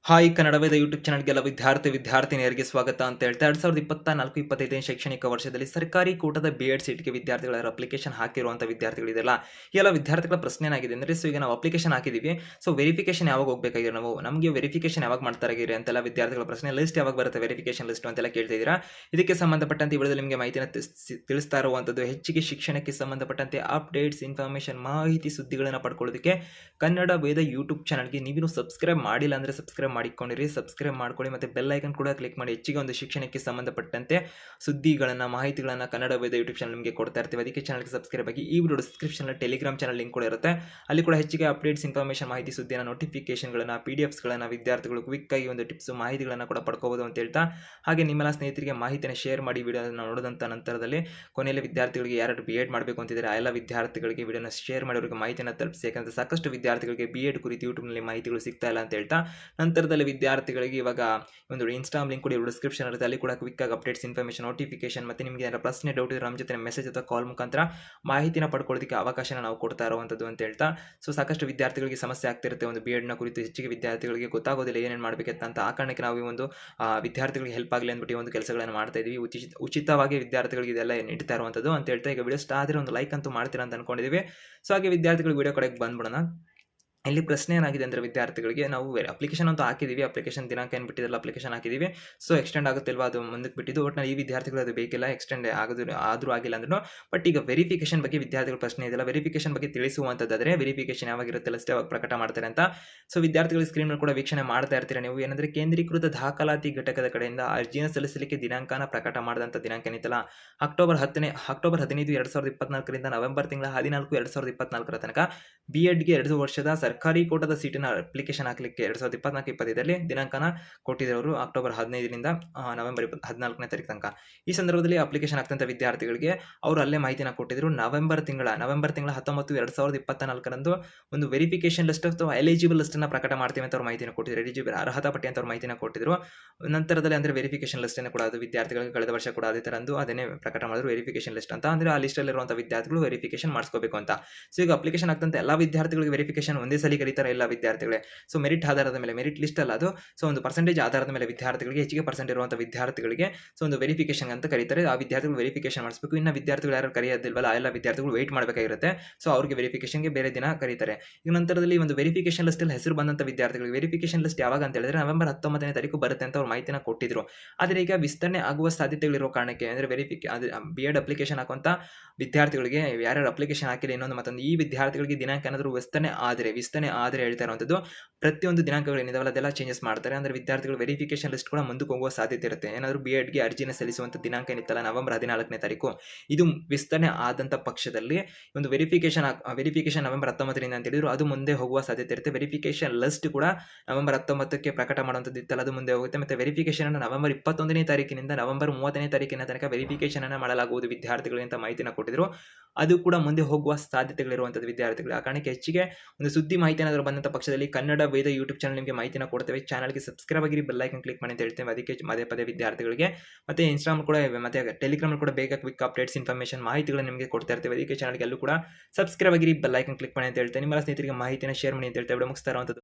Hi Kannada Veda YouTube ಚಾನಲ್ಗೆಲ್ಲ ವಿದ್ಯಾರ್ಥಿನಿಯರಿಗೆ ಸ್ವಾಗತ ಅಂತ ಹೇಳ್ತಾ 2024-25 ಶೈಕ್ಷಣಿಕ ವರ್ಷದಲ್ಲಿ ಸರ್ಕಾರಿ ಕೋಟಾದ ಬಿ.ಎಡ್ ಸೀಟ್ಗೆ ವಿದ್ಯಾರ್ಥಿಗಳ ಅಪ್ಲಿಕೇಶನ್ ಹಾಕಿರುವಂಥ ವಿದ್ಯಾರ್ಥಿಗಳಿದೆಯಲ್ಲ ಈ ಎಲ್ಲ ವಿದ್ಯಾರ್ಥಿಗಳ ಪ್ರಶ್ನೆ ಏನಾಗಿದೆ ಅಂದರೆ ಈಗ ನಾವು ಅಪ್ಲಿಕೇಶನ್ ಹಾಕಿದ್ದೀವಿ. ವೆರಿಫಿಕೇಶನ್ ಯಾವಾಗ ಹೋಗಬೇಕಾಗಿರೋ ನಮಗೆ ವೆರಿಫಿಕೇಶನ್ ಯಾವಾಗ ಮಾಡ್ತಾರಾಗಿರಿ ಅಂತೆಲ್ಲ ವಿದ್ಯಾರ್ಥಿಗಳ ಪ್ರಶ್ನೆ. ಲಿಸ್ಟ್ ಯಾವಾಗ ಬರುತ್ತೆ ವೆರಿಫಿಕೇಶನ್ ಲಿಸ್ಟ್ ಅಂತೆಲ್ಲ ಕೇಳ್ತಿದ್ದೀರಾ. ಇದಕ್ಕೆ ಸಂಬಂಧಪಟ್ಟಂತೆ ಈ ವಿಡಿಯೋದಲ್ಲಿ ನಿಮಗೆ ಮಾಹಿತಿನ ತಿಳಿಸ್ತಾ ಇರುವಂಥದ್ದು ಹೆಚ್ಚಿಗೆ ಶಿಕ್ಷಣಕ್ಕೆ ಸಂಬಂಧಪಟ್ಟಂತೆ ಅಪ್ಡೇಟ್ಸ್ ಇನ್ಫಾರ್ಮೇಷನ್ ಮಾಹಿತಿ ಸುದ್ದಿಗಳನ್ನು ಪಡ್ಕೊಳ್ಳೋದಕ್ಕೆ ಕನ್ನಡ ವೇದ ಯೂಟ್ಯೂಬ್ ಚಾನಲ್ಗೆ ನೀವು ಸಬ್ಸ್ಕ್ರೈಬ್ ಮಾಡಿಲ್ಲ ಅಂದರೆ ಸಬ್ಸ್ಕ್ರೈಬ್ ಮಾಡಿಕೊಂಡಿರಿ, ಸಬ್ಸ್ಕ್ರೈಬ್ ಮಾಡ್ಕೊಳ್ಳಿ ಮತ್ತು ಬೆಲ್ ಐಕನ್ ಕೂಡ ಕ್ಲಿಕ್ ಮಾಡಿ. ಹೆಚ್ಚಿಗೆ ಒಂದು ಶಿಕ್ಷಣಕ್ಕೆ ಸಂಬಂಧಪಟ್ಟಂತೆ ಸುದ್ದಿಗಳನ್ನು ಮಾಹಿತಿಗಳನ್ನು ಕನ್ನಡ ವೇದ ಯೂಟ್ಯೂಬ್ ಚಾನಲ್ ನಿಮಗೆ ಕೊಡ್ತಾ ಇರ್ತೀವಿ. ಅದಕ್ಕೆ ಚಾನಲ್ಗೆ ಸಬ್ಸ್ಕ್ರೈಬ್ ಆಗಿ. ಈ video description Telegram channel link ಕೂಡ ಇರುತ್ತೆ. ಅಲ್ಲಿ ಕೂಡ ಹೆಚ್ಚಿಗೆ ಅಪ್ಡೇಟ್ಸ್ ಇನ್ಫಾರ್ಮೇಷನ್ ಮಾಹಿತಿ ಸುದ್ದಿಯನ್ನು ನೋಟಿಫಿಕೇಶನ್ಗಳನ್ನು PDF ವಿದ್ಯಾರ್ಥಿಗಳು ಕ್ವಿಕ್ ಆಗಿ ಒಂದು ಟಿಪ್ಸ್ ಮಾಹಿತಿಗಳನ್ನು ಕೂಡ ಪಡ್ಕೋಬಹುದು ಅಂತ ಹೇಳ್ತಾ, ಹಾಗೆ ನಿಮ್ಮೆಲ್ಲ ಸ್ನೇಹಿತರಿಗೆ ಮಾಹಿತಿಯನ್ನು ಶೇರ್ ಮಾಡಿ. ವಿಡಿಯೋನ ನೋಡಿದಂಥ ನಂತರದಲ್ಲಿ ಕೊನೆಯಲ್ಲಿ ವಿದ್ಯಾರ್ಥಿಗಳಿಗೆ ಯಾರು B.Ed ಮಾಡಬೇಕು ಅಂತಿದ್ದಾರೆ ಆ ಎಲ್ಲ ವಿದ್ಯಾರ್ಥಿಗಳಿಗೆ ವಿಡಿಯೋನ ಶೇರ್ ಮಾಡಿ ಅವರಿಗೆ ಮಾಹಿತಿಯನ್ನು ತಲುಪಿಸಿ. ಯಾಕಂದರೆ ಸಾಕಷ್ಟು ವಿದ್ಯಾರ್ಥಿಗಳಿಗೆ B.Ed ಕುರಿತು ಯೂಟ್ಯೂಬ್ನಲ್ಲಿ ಮಾಹಿತಿಗಳು ಸಿಗ್ತಾ ಇಲ್ಲ ಅಂತ ಹೇಳ್ತಾ, ನಂತರದಲ್ಲಿ ವಿದ್ಯಾರ್ಥಿಗಳಿಗೆ ಇವಾಗ ಒಂದು ಇನ್ಸ್ಟಾಗ್ರಾಮ್ ಲಿಂಕ್ ಕೂಡ ಡಿಸ್ಕ್ರಿಪ್ಷನ್ ಇರುತ್ತೆ. ಅಲ್ಲಿ ಕೂಡ ಕ್ವಿಕ್ ಆಗಿ ಅಪ್ಡೇಟ್ಸ್ ಇನ್ಫಾರ್ಮೇಷನ್ ನೋಟಿಫಿಕೇಶನ್ ಮತ್ತು ನಿಮಗೆ ಏನಾರ ಪ್ರಶ್ನೆ ಡೌಟ್ ಇದ್ರೆ ನಮ್ಮ ಜೊತೆ ಮೆಸೇಜ್ ಅಥವಾ ಕಾಲ್ ಮುಖಾಂತರ ಮಾಹಿತಿನ ಪಡ್ಕೊಳ್ಳೋದಕ್ಕೆ ಅವಕಾಶನ ನಾವು ಕೊಡ್ತಾ ಇರುವಂಥದ್ದು ಅಂತ ಹೇಳ್ತಾ, ಸಾಕಷ್ಟು ವಿದ್ಯಾರ್ಥಿಗಳಿಗೆ ಸಮಸ್ಯೆ ಆಗ್ತಿರುತ್ತೆ ಒಂದು B.Edನ ಕುರಿತು. ಹೆಚ್ಚಿಗೆ ವಿದ್ಯಾರ್ಥಿಗಳಿಗೆ ಗೊತ್ತಾಗೋದಿಲ್ಲ ಏನೇನು ಮಾಡಬೇಕಂತ. ಆ ಕಾರಣಕ್ಕೆ ನಾವು ಈ ಒಂದು ವಿದ್ಯಾರ್ಥಿಗಳಿಗೆ ಹೆಲ್ಪ್ ಆಗಲಿ ಅಂದ್ಬಿಟ್ಟು ಈ ಒಂದು ಕೆಲಸಗಳನ್ನು ಮಾಡ್ತಾ ಇದ್ದೀವಿ. ಉಚಿತವಾಗಿ ವಿದ್ಯಾರ್ಥಿಗಳಿಗೆ ಇದೆಲ್ಲ ನೀಡ್ತಾ ಇರುವಂಥದ್ದು ಅಂತ ಹೇಳ್ತಾ, ಈಗ ವಿಡಿಯೋ ಸ್ಟಾರ್ಟ್ ಆದರೆ ಒಂದು ಲೈಕ್ ಅಂತೂ ಮಾಡ್ತೀರಾ ಅಂತ ಅನ್ಕೊಂಡಿದ್ದೀವಿ. ಹಾಗೆ ವಿದ್ಯಾರ್ಥಿಗಳು ವಿಡಿಯೋ ಕಡೆಗೆ ಬಂದ್ಬಿಡೋಣ. ಇಲ್ಲಿ ಪ್ರಶ್ನೆ ಏನಾಗಿದೆ ಅಂದರೆ ವಿದ್ಯಾರ್ಥಿಗಳಿಗೆ ನಾವು ಅಪ್ಲಿಕೇಶನ್ ಅಂತ ಹಾಕಿದ್ದೀವಿ. ಅಪ್ಲಿಕೇಶನ್ ದಿನಾಂಕ ಏನು ಬಿಟ್ಟಿದ್ದಲ್ಲ ಅಪ್ಲಿಕೇಶನ್ ಹಾಕಿದ್ದೀವಿ. ಎಕ್ಸ್ಟೆಂಡ್ ಆಗುತ್ತಿಲ್ವಾ ಅದು ಮುಂದಕ್ಕೆ ಬಿಟ್ಟಿದ್ದು. ಒಟ್ಟಿನಲ್ಲಿ ಈ ವಿದ್ಯಾರ್ಥಿಗಳು ಅದು ಬೇಕಿಲ್ಲ, ಎಕ್ಸ್ಟೆಂಡ್ ಆದರೂ ಆಗಿಲ್ಲ ಅಂದ್ರೂ. ಬಟ್ ಈಗ ವೆರಿಫಿಕೇಶನ್ ಬಗ್ಗೆ ವಿದ್ಯಾರ್ಥಿಗಳ ಪ್ರಶ್ನೆ ಇದೆಯಲ್ಲ, ವೆರಿಫಿಕೇಶನ್ ಬಗ್ಗೆ ತಿಳಿಸುವಂಥದ್ದಾದರೆ ವೆರಿಫಿಕೇಶನ್ ಯಾವಾಗಿರುತ್ತೆ ಅಷ್ಟೇ ಅವಾಗ ಪ್ರಕಟ ಮಾಡ್ತಾರೆ ಅಂತ. ವಿದ್ಯಾರ್ಥಿಗಳು ಸ್ಕ್ರೀನ್ ಕೂಡ ವೀಕ್ಷಣೆ ಮಾಡ್ತಾ ಇರ್ತೀರಾ ನೀವು. ಏನಂದರೆ ಕೇಂದ್ರೀಕೃತ ದಾಖಲಾತಿ ಘಟಕದ ಕಡೆಯಿಂದ ಅರ್ಜಿಯನ್ನು ಸಲ್ಲಿಸಲಿಕ್ಕೆ ದಿನಾಂಕನ ಪ್ರಕಟ ಮಾಡಿದಂಥ ದಿನಾಂಕ ಏನಿತ್ತಲ್ಲ ಅಕ್ಟೋಬರ್ 15, 2024 ನವೆಂಬರ್ ತಿಂಗಳ 14, 2024 ತನಕ B.Edಗೆ 2 ವರ್ಷದ ಸರ್ಕಾರಿ ಕೋಟಾದ ಸೀಟಿನ ಅಪ್ಲಿಕೇಶನ್ ಹಾಕಲಿಕ್ಕೆ 2024-25 ದಿನಾಂಕನ ಕೊಟ್ಟಿದ್ದವರು ಅಕ್ಟೋಬರ್ 15ರಿಂದ ನವೆಂಬರ್ 14ನೇ ತಾರೀಕು ತನಕ. ಈ ಸಂದರ್ಭದಲ್ಲಿ ಅಪ್ಲಿಕೇಶನ್ ಹಾಕ್ತಂಥ ವಿದ್ಯಾರ್ಥಿಗಳಿಗೆ ಅವರು ಅಲ್ಲೇ ಮಾಹಿತಿನ ಕೊಟ್ಟಿದ್ರು. ನವೆಂಬರ್ ತಿಂಗಳ 19, 2024 ಒಂದು ವೆರಿಫಿಕೇಶನ್ ಲಿಸ್ಟ್ ಅಥವಾ ಎಲಿಜಿಬಲ್ ಲಿಸ್ಟ್ ಅನ್ನ ಪ್ರಕಟ ಮಾಡ್ತೀವಿ ಅಂತ ಅವ್ರು ಮಾಹಿತಿನ ಕೊಟ್ಟಿದ್ರು. ಎಲಿಜಿಬಲ್ ಅರ್ಹತಾ ಪಟ್ಟಿ ಅಂತ ಅವ್ರು ಮಾಹಿತಿನ ಕೊಟ್ಟಿದ್ರು. ನಂತರದಲ್ಲಿ ಅಂದರೆ ವೆರಿಫಿಕೇಶನ್ ಲಿಸ್ಟ್ ಅನ್ನು ಕೂಡ ಅದು ವಿದ್ಯಾರ್ಥಿಗಳಿಗೆ ಕಳೆದ ವರ್ಷ ಕೂಡ ಅದೇ ತರಂದು ಅದನ್ನೇ ಪ್ರಕಟ ಮಾಡಿದ್ರು ವೆರಿಫಿಕೇಶನ್ ಲಿಸ್ಟ್ ಅಂತ. ಅಂದರೆ ಆ ಲಿಸ್ಟ್ ಅಲ್ಲಿರುವಂಥ ವಿದ್ಯಾರ್ಥಿಗಳು ವೆರಿಫಿಕೇಶನ್ ಮಾಡಿಸ್ಕೋಬೇಕು ಅಂತ. ಈಗ ಅಪ್ಲಿಕೇಶನ್ ಹಾಕ್ತಂತ ಎಲ್ಲ ವಿದ್ಯಾರ್ಥಿಗಳಿಗೆ ವೆರಿಫಿಕೇಶನ್ ಒಂದೇ ಸಲ ಕರೀತಾರೆ ಎಲ್ಲ ವಿದ್ಯಾರ್ಥಿಗಳೇ. ಮೆರಿಟ್ ಆಧಾರದ ಮೇಲೆ, ಮೆರಿಟ್ ಲಿಸ್ಟ್ ಅಲ್ಲ ಅದು, ಒಂದು ಪರ್ಸೆಂಟೇಜ್ ಆಧಾರದ ಮೇಲೆ ವಿದ್ಯಾರ್ಥಿಗಳಿಗೆ, ಹೆಚ್ಚಿಗೆ ಪರ್ಸೆಂಟ್ ಇರುವಂಥ ವಿದ್ಯಾರ್ಥಿಗಳಿಗೆ ಒಂದು ವೆರಿಫಿಕೇಶನ್ ಅಂತ ಕರೀತಾರೆ. ಆ ವಿದ್ಯಾರ್ಥಿಗಳು ವೆರಿಫಿಕೇಶನ್ ಮಾಡಿಸಬೇಕು. ಇನ್ನು ವಿದ್ಯಾರ್ಥಿಗಳು ಯಾರು ಕರೆಯೋದಿಲ್ವಲ್ಲ ಆ ಎಲ್ಲ ವಿದ್ಯಾರ್ಥಿಗಳು ವೆಯ್ಟ್ ಮಾಡಬೇಕಾಗಿರುತ್ತೆ. ಅವ್ರಿಗೆ ವೆರಿಫಿಕೇಶನ್ಗೆ ಬೇರೆ ದಿನ ಕರೀತಾರೆ. ಈಗ ನಂತರದಲ್ಲಿ ಒಂದು ವೆರಿಫಿಕೇಶನ್ ಲಿಸ್ಟ್ ಅಲ್ಲಿ ಹೆಸರು ಬಂದಂಥ ವಿದ್ಯಾರ್ಥಿಗಳಿಗೆ ವೆರಿಫಿಕೇಶನ್ ಲಿಸ್ಟ್ ಯಾವಾಗ ಅಂತ ಹೇಳಿದ್ರೆ ನವೆಂಬರ್ 19ನೇ ತಾರೀಕು ಬರುತ್ತೆ ಅಂತ ಅವ್ರು ಮಾಹಿತಿನ ಕೊಟ್ಟಿದ್ರು. ಆದರೆ ಈಗ ವಿಸ್ತರಣೆ ಆಗುವ ಸಾಧ್ಯತೆಗಳಿರೋ ಕಾರಣಕ್ಕೆ ಅಂದರೆ B.Ed ಅಪ್ಲಿಕೇಶನ್ ಹಾಕುವಂಥ ವಿದ್ಯಾರ್ಥಿಗಳಿಗೆ ಯಾರ್ಯಾರು ಅಪ್ಲಿಕೇಶನ್ ಹಾಕಿಲ್ಲ ಇನ್ನೊಂದು ಮತ್ತೊಂದು ಈ ವಿದ್ಯಾರ್ಥಿಗಳಿಗೆ ದಿನಾಂಕ ಏನಾದರೂ ವಿಸ್ತರಣೆ ಆದರೆ ಹೇಳ್ತಾ ಇರುವಂಥದ್ದು ಪ್ರತಿಯೊಂದು ದಿನಾಂಕಗಳು ಏನಿದಾವಲ್ಲ ಅದೆಲ್ಲ ಚೇಂಜಸ್ ಮಾಡ್ತಾರೆ. ಅಂದರೆ ವಿದ್ಯಾರ್ಥಿಗಳು ವೆರಿಫಿಕೇಶನ್ ಲಿಸ್ಟ್ ಕೂಡ ಮುಂದಕ್ಕೆ ಹೋಗುವ ಸಾಧ್ಯತೆ ಇರುತ್ತೆ. ಏನಾದರೂ B.Edಗೆ ಅರ್ಜಿನ ಸಲ್ಲಿಸುವಂಥ ದಿನಾಂಕ ಏನಿತ್ತಲ್ಲ ನವೆಂಬರ್ 14ನೇ ತಾರೀಕು, ಇದು ವಿಸ್ತರಣೆ ಆದಂಥ ಪಕ್ಷದಲ್ಲಿ ಒಂದು ವೆರಿಫಿಕೇಶನ್ ನವೆಂಬರ್ 19ರಿಂದ ಅಂತ ಹೇಳಿದ್ರು ಅದು ಮುಂದೆ ಹೋಗುವ ಸಾಧ್ಯತೆ ಇರುತ್ತೆ. ವೆರಿಫಿಕೇಶನ್ ಲಿಸ್ಟ್ ಕೂಡ ನವೆಂಬರ್ 19ಕ್ಕೆ ಪ್ರಕಟ ಮಾಡುವಂಥದ್ದು ಇತ್ತಲ್ಲ ಅದು ಮುಂದೆ ಹೋಗುತ್ತೆ. ಮತ್ತು ವೆರಿಫಿಕೇಶನ್ ಅನ್ನು ನವೆಂಬರ್ 21ನೇ ತಾರೀಕಿನಿಂದ ನವೆಂಬರ್ 30ನೇ ತಾರೀಕಿನ ತನಕ ವೆರಿಫಿಕೇಶನ್ ಅನ್ನು ಮಾಡಲಾಗುವುದು ವಿದ್ಯಾರ್ಥಿಗಳು ಅಂತ ಮಾಹಿತಿನ ಕೊಟ್ಟಿದ್ರು. ಅದು ಕೂಡ ಮುಂದೆ ಹೋಗುವ ಸಾಧ್ಯತೆಗಳಿರುವಂಥದ್ದು ವಿದ್ಯಾರ್ಥಿಗಳು. ಆ ಕಾರಣಕ್ಕೆ ಹೆಚ್ಚಿಗೆ ಒಂದು ಸುದ್ದಿ ಮಾಹಿತಿ ಏನಾದರೂ ಬಂದಂಥ ಪಕ್ಷದಲ್ಲಿ ಕನ್ನಡ ವೇದ ಯೂಟ್ಯೂಬ್ ಚಾನಲ್ ನಿಮಗೆ ಮಾಹಿತಿನ ಕೊಡ್ತೇವೆ. ಚಾನಲ್ಗೆ ಸಬ್ಸ್ಕ್ರೈಬ್ ಆಗಿರಿ, ಬೆಲ್ ಐಕನ್ ಕ್ಲಿಕ್ ಮಾಡಿ ಅಂತ ಹೇಳ್ತೇವೆ. ಅದಕ್ಕೆ ಪದೇ ವಿದ್ಯಾರ್ಥಿಗಳಿಗೆ ಮತ್ತು ಇನ್ಸ್ಟಾಗ್ರಾಮ್ ಕೂಡ ಮತ್ತೆ ಟೆಲಿಗ್ರಾಮ್ ಕೂಡ ಬೇಗ ಕ್ವಿಕ್ ಅಪ್ಡೇಟ್ಸ್ ಇನ್ಫಾರ್ಮೇಷನ್ ಮಾಹಿತಿಗಳನ್ನು ನಿಮಗೆ ಕೊಡ್ತಾ ಇರ್ತೇವೆ. ಅದಕ್ಕೆ ಚಾನಲ್ಗೆ ಎಲ್ಲೂ ಕೂಡ ಸಬ್ಸ್ಕ್ರೈಬ್ ಆಗಿರಿ, ಬೆಲ್ ಐಕನ್ ಕ್ಲಿಕ್ ಮಾಡಿ ಅಂತ ಹೇಳ್ತೇವೆ. ನಿಮ್ಮ ಸ್ನೇಹಿತರಿಗೆ ಮಾಹಿತಿನ ಶೇರ್ ಮಾಡಿ ಅಂತ ಹೇಳ್ತೇವೆ. ಮುಗಿಸ್ತಾ ಇರುವಂಥದ್ದು